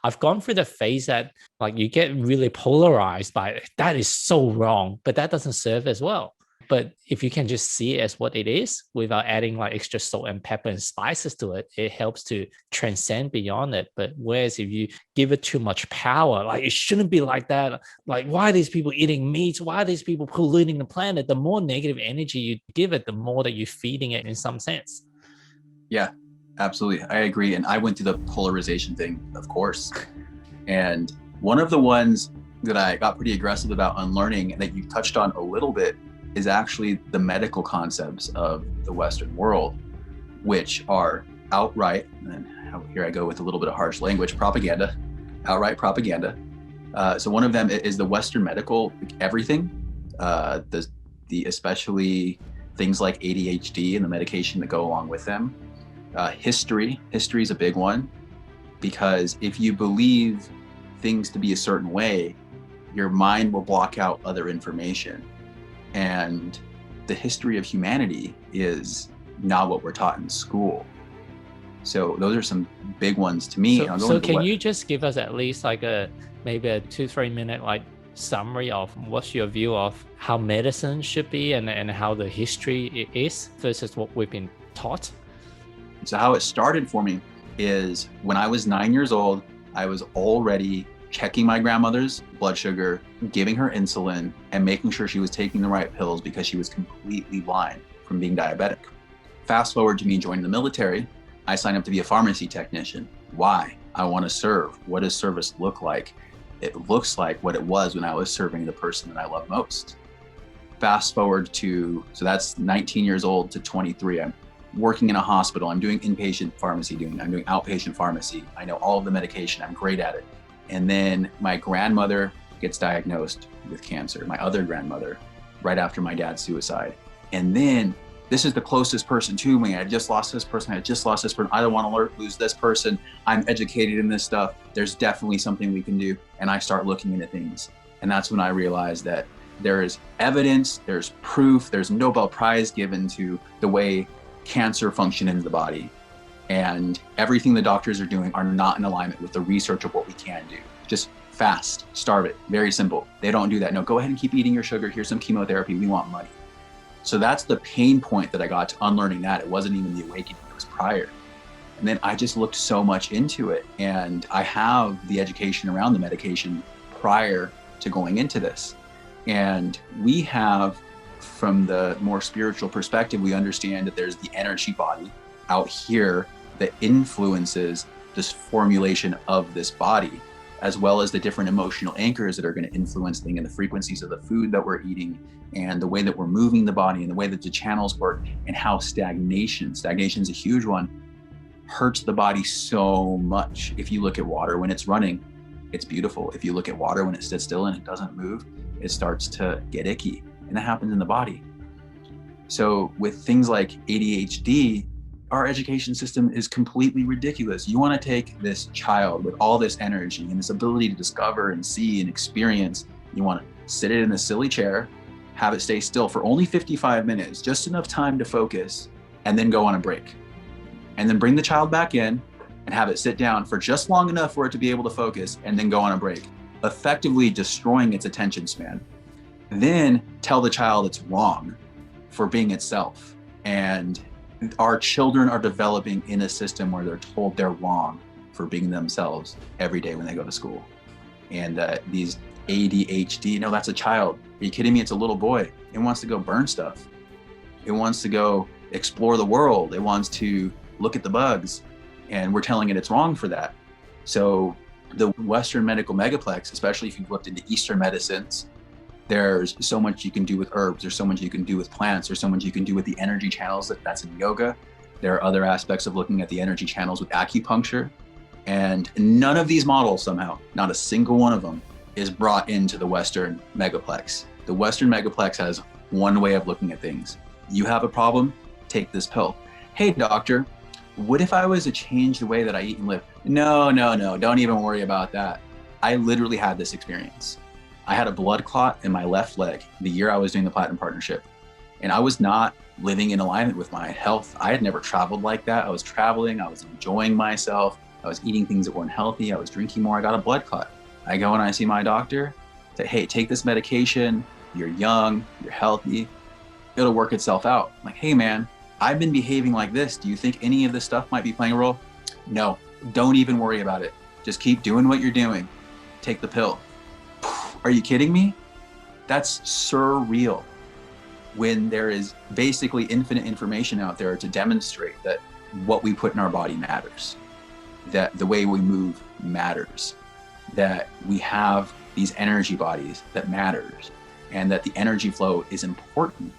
I've gone through the phase that like you get really polarized by that is so wrong, but that doesn't serve as well. But if you can just see it as what it is without adding like extra salt and pepper and spices to it, it helps to transcend beyond it. But whereas if you give it too much power, like it shouldn't be like that. Like, why are these people eating meat? Why are these people polluting the planet? The more negative energy you give it, the more that you're feeding it in some sense. Yeah, absolutely. I agree. And I went through the polarization thing, of course. And one of the ones that I got pretty aggressive about unlearning and that you touched on a little bit is actually the medical concepts of the Western world, which are outright, and here I go with a little bit of harsh language, propaganda, outright propaganda. So one of them is the Western medical, everything, the especially things like ADHD and the medication that go along with them. History is a big one, because if you believe things to be a certain way, your mind will block out other information. And the history of humanity is not what we're taught in school. So those are some big ones to me. So can you just give us at least like maybe a 2-3 minute like summary of what's your view of how medicine should be and how the history is versus what we've been taught? So how it started for me is when I was 9 years old, I was already checking my grandmother's blood sugar, giving her insulin, and making sure she was taking the right pills because she was completely blind from being diabetic. Fast forward to me joining the military, I signed up to be a pharmacy technician. Why? I want to serve. What does service look like? It looks like what it was when I was serving the person that I love most. Fast forward to, so that's 19 years old to 23. I'm working in a hospital. I'm doing inpatient pharmacy, I'm doing outpatient pharmacy. I know all of the medication. I'm great at it. And then my grandmother gets diagnosed with cancer, my other grandmother, right after my dad's suicide. And then this is the closest person to me. I just lost this person. I don't want to lose this person. I'm educated in this stuff. There's definitely something we can do. And I start looking into things. And that's when I realized that there is evidence, there's proof, there's Nobel Prize given to the way cancer function in the body. And everything the doctors are doing are not in alignment with the research of what we can do. Just fast, starve it, very simple. They don't do that. No, go ahead and keep eating your sugar. Here's some chemotherapy. We want money. So that's the pain point that I got to unlearning that. It wasn't even the awakening, it was prior. And then I just looked so much into it. And I have the education around the medication prior to going into this. And we have, from the more spiritual perspective, we understand that there's the energy body out here that influences this formulation of this body, as well as the different emotional anchors that are going to influence things and the frequencies of the food that we're eating and the way that we're moving the body and the way that the channels work, and how stagnation is a huge one, hurts the body so much. If you look at water when it's running, it's beautiful. If you look at water when it sits still and it doesn't move, it starts to get icky, and that happens in the body. So with things like ADHD, our education system is completely ridiculous. You want to take this child with all this energy and this ability to discover and see and experience, you want to sit it in a silly chair, have it stay still for only 55 minutes, just enough time to focus, and then go on a break. And then bring the child back in and have it sit down for just long enough for it to be able to focus, and then go on a break, effectively destroying its attention span. Then tell the child it's wrong for being itself. And our children are developing in a system where they're told they're wrong for being themselves every day when they go to school. And these ADHD, no, that's a child. Are you kidding me? It's a little boy. It wants to go burn stuff. It wants to go explore the world. It wants to look at the bugs. And we're telling it it's wrong for that. So the Western medical megaplex, especially if you've looked into Eastern medicines, there's so much you can do with herbs. There's so much you can do with plants. There's so much you can do with the energy channels. That's in yoga. There are other aspects of looking at the energy channels with acupuncture. And none of these models somehow, not a single one of them, is brought into the Western megaplex. The Western megaplex has one way of looking at things. You have a problem, take this pill. Hey, doctor, what if I was to change the way that I eat and live? No, don't even worry about that. I literally had this experience. I had a blood clot in my left leg the year I was doing the Platinum Partnership. And I was not living in alignment with my health. I had never traveled like that. I was traveling, I was enjoying myself. I was eating things that weren't healthy. I was drinking more. I got a blood clot. I go and I see my doctor, say, hey, take this medication. You're young, you're healthy. It'll work itself out. I'm like, hey man, I've been behaving like this. Do you think any of this stuff might be playing a role? No, don't even worry about it. Just keep doing what you're doing. Take the pill. Are you kidding me? That's surreal. When there is basically infinite information out there to demonstrate that what we put in our body matters, that the way we move matters, that we have these energy bodies that matters, and that the energy flow is important.